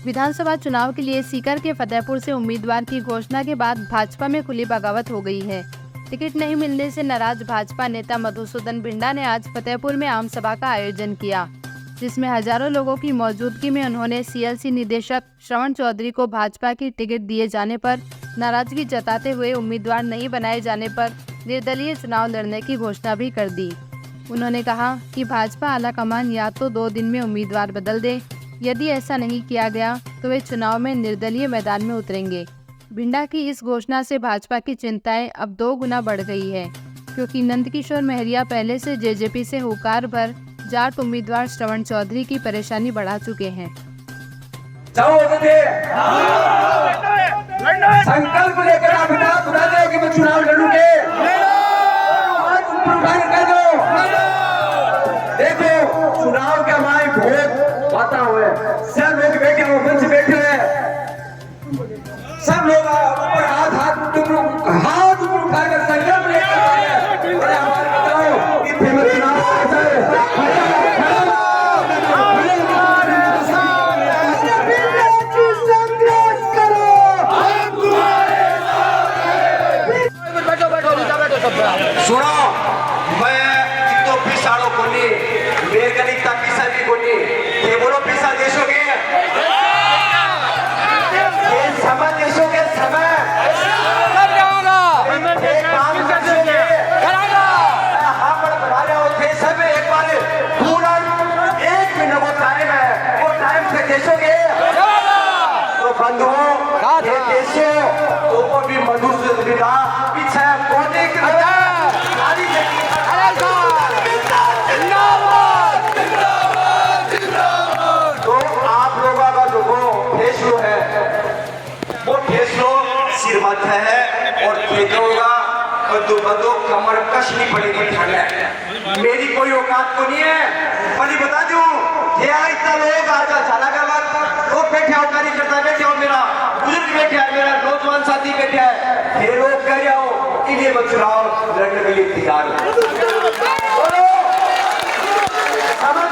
विधानसभा चुनाव के लिए सीकर के फतेहपुर से उम्मीदवार की घोषणा के बाद भाजपा में खुली बगावत हो गई है। टिकट नहीं मिलने से नाराज भाजपा नेता मधुसूदन बिंडा ने आज फतेहपुर में आम सभा का आयोजन किया, जिसमें हजारों लोगों की मौजूदगी में उन्होंने सीएलसी निदेशक श्रवण चौधरी को भाजपा की टिकट दिए जाने पर नाराजगी जताते हुए उम्मीदवार नहीं बनाए जाने पर निर्दलीय चुनाव लड़ने की घोषणा भी कर दी। उन्होंने कहा कि भाजपा आलाकमान या तो 2 दिन में उम्मीदवार बदल दे, यदि ऐसा नहीं किया गया तो वे चुनाव में निर्दलीय मैदान में उतरेंगे। बिंडा की इस घोषणा से भाजपा की चिंताएं अब 2 गुना बढ़ गई है, क्योंकि नंदकिशोर महरिया पहले से जेजेपी से हुकार भर जाट उम्मीदवार श्रवण चौधरी की परेशानी बढ़ा चुके हैं। संकल्प लेकर आप बता दो कि मैं चुनाव लड़ूंगे। देखो चुनाव का हमारे भोग आता हुआ सब लोग बैठे हो, मंच बैठे हैं, सब लोग हाथ उठाकर संकल्प लेकर हमारे बताओ कि फेमस चुनाव सुनो, मैं तो पिसाड़ो कोनी मेरे गणित पिसा भी कोनी ये बोलो पिसा देशोगे ये समय देशोगे समय हाँ बड़ा बना रहे हो थे सब एक बार पूरा 1 मिनट वो टाइम है, वो टाइम से देशोगे तो बंधुओं ये देशो तो भी मधुसूदन बिंडा पीछे कोने के मत है और होगा बंदो कमर कश नहीं पड़ेगी ठंड है। मेरी कोई औकात को नहीं है, बड़ी बता दूं ये इतना लोग आज चला कर लोग बैठे हो, कार्यकर्ता बैठे हो, मेरा बुजुर्ग बैठे है, मेरा नौजवान साथी बैठे है, ये लोग कह रहे हो इन्हें मैं चुनाव लड़ने के लिए तैयार हूं। समझ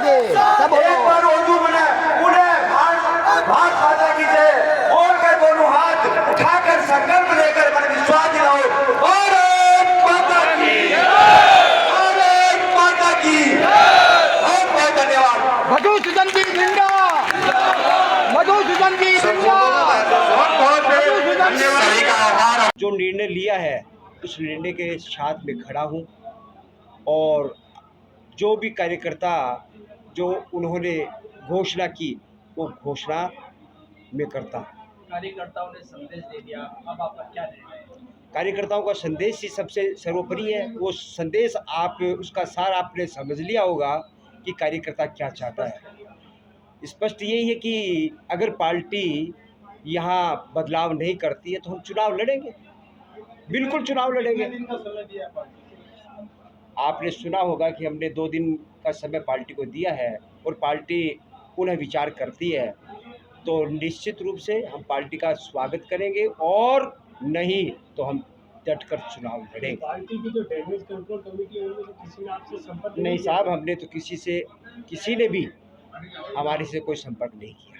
देखो एक बार उर्दू बने उन्हें भारत माता की जय और कर दोनों हाथ उठाकर संकल्प लेकर मन विश्वास दिलाओ और माता की बहुत धन्यवाद। मधुसूदन जी बिंडा, मधुसूदन जी बिंडा, सभी का आभार। जो निर्णय लिया है उस निर्णय के साथ में खड़ा हूँ और जो भी कार्यकर्ता जो उन्होंने घोषणा की वो घोषणा में करता। कार्यकर्ताओं ने संदेश दे दिया, अब आपका क्या निर्णय है? कार्यकर्ताओं का संदेश ही सबसे सर्वोपरि है। वो संदेश आप उसका सार आपने समझ लिया होगा कि कार्यकर्ता क्या चाहता है। स्पष्ट यही है कि अगर पार्टी यहाँ बदलाव नहीं करती है तो हम चुनाव लड़ेंगे, बिल्कुल चुनाव लड़ेंगे। आपने सुना होगा कि हमने 2 दिन का समय पार्टी को दिया है और पार्टी पुनः विचार करती है तो निश्चित रूप से हम पार्टी का स्वागत करेंगे और नहीं तो हम डट कर चुनाव लड़ेंगे। पार्टी की जो डैमेज कंट्रोल कमेटी है उनमें किसी ने आपसे संपर्क नहीं साहब, हमने तो किसी ने भी हमारे से कोई संपर्क नहीं किया।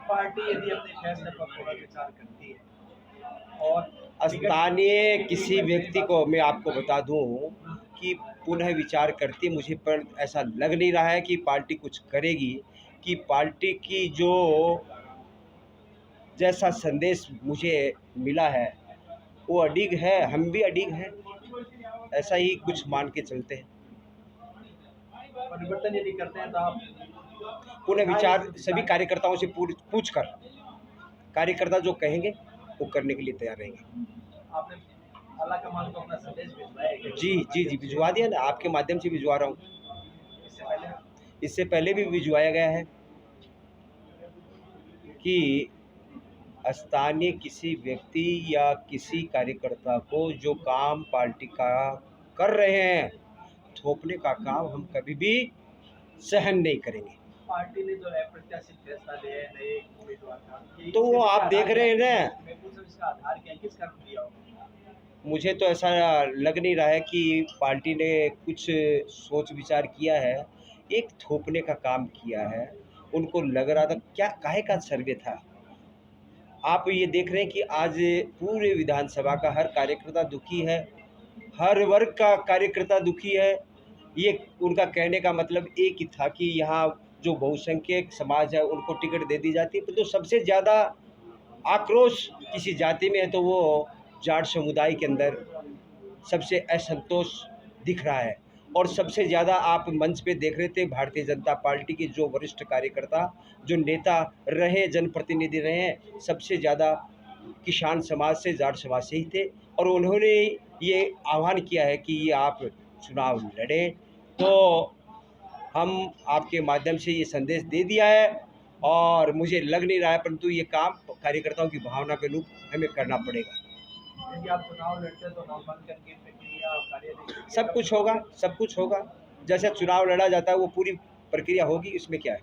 पार्टी यदि अपने फैसले पर थोड़ा विचार करती है और स्थानीय किसी व्यक्ति को मैं आपको बता दूं कि पुनः विचार करती है, मुझे पर ऐसा लग नहीं रहा है कि पार्टी कुछ करेगी। कि पार्टी की जो जैसा संदेश मुझे मिला है वो अडिग है, हम भी अडिग हैं, ऐसा ही कुछ मान के चलते हैं। परिवर्तन यदि करते हैं तो आप पुनः विचार सभी कार्यकर्ताओं से पूछ कर कार्यकर्ता जो कहेंगे वो करने के लिए तैयार रहेंगे। आपने आलाकमान को अपना संदेश भिजवाया है? जी भिजवा दिया ना, आपके माध्यम से भिजवा रहा हूँ। इससे पहले भी भिजवाया गया है कि स्थानीय किसी व्यक्ति या किसी कार्यकर्ता को जो काम पार्टी का कर रहे हैं थोपने का काम हम कभी भी सहन नहीं करेंगे। पार्टी ने जो अप्रत्याशित फैसला लिया है नए उम्मीदवार का, तो वो आप देख रहे हैं ना, इसका आधार क्या, किस कारण दिया होगा? मुझे तो ऐसा लग नहीं रहा है कि पार्टी ने कुछ सोच विचार किया है। एक थोपने का काम किया है। उनको लग रहा था क्या काहे का सर्वे था। आप ये देख रहे हैं कि आज पूरे विधानसभा का हर कार्यकर्ता दुखी है, हर वर्ग का कार्यकर्ता दुखी है। ये उनका कहने का मतलब एक ही था कि यहाँ जो बहुसंख्यक समाज है उनको टिकट दे दी जाती है, पर तो सबसे ज़्यादा आक्रोश किसी जाति में है तो वो जाट समुदाय के अंदर सबसे असंतोष दिख रहा है। और सबसे ज़्यादा आप मंच पे देख रहे थे भारतीय जनता पार्टी के जो वरिष्ठ कार्यकर्ता, जो नेता रहे, जनप्रतिनिधि रहे हैं, सबसे ज़्यादा किसान समाज से, जाट समाज से ही थे। और उन्होंने ये आह्वान किया है कि ये आप चुनाव लड़ें। तो हम आपके माध्यम से ये संदेश दे दिया है और मुझे लग नहीं रहा है, परंतु ये काम कार्यकर्ताओं की भावना के अनुरूप हमें करना पड़ेगा। यदि आप चुनाव लड़ते हैं तो नामांकन की प्रक्रिया कार्य सब कुछ होगा, सब कुछ होगा। जैसे चुनाव लड़ा जाता है वो पूरी प्रक्रिया होगी, इसमें क्या है।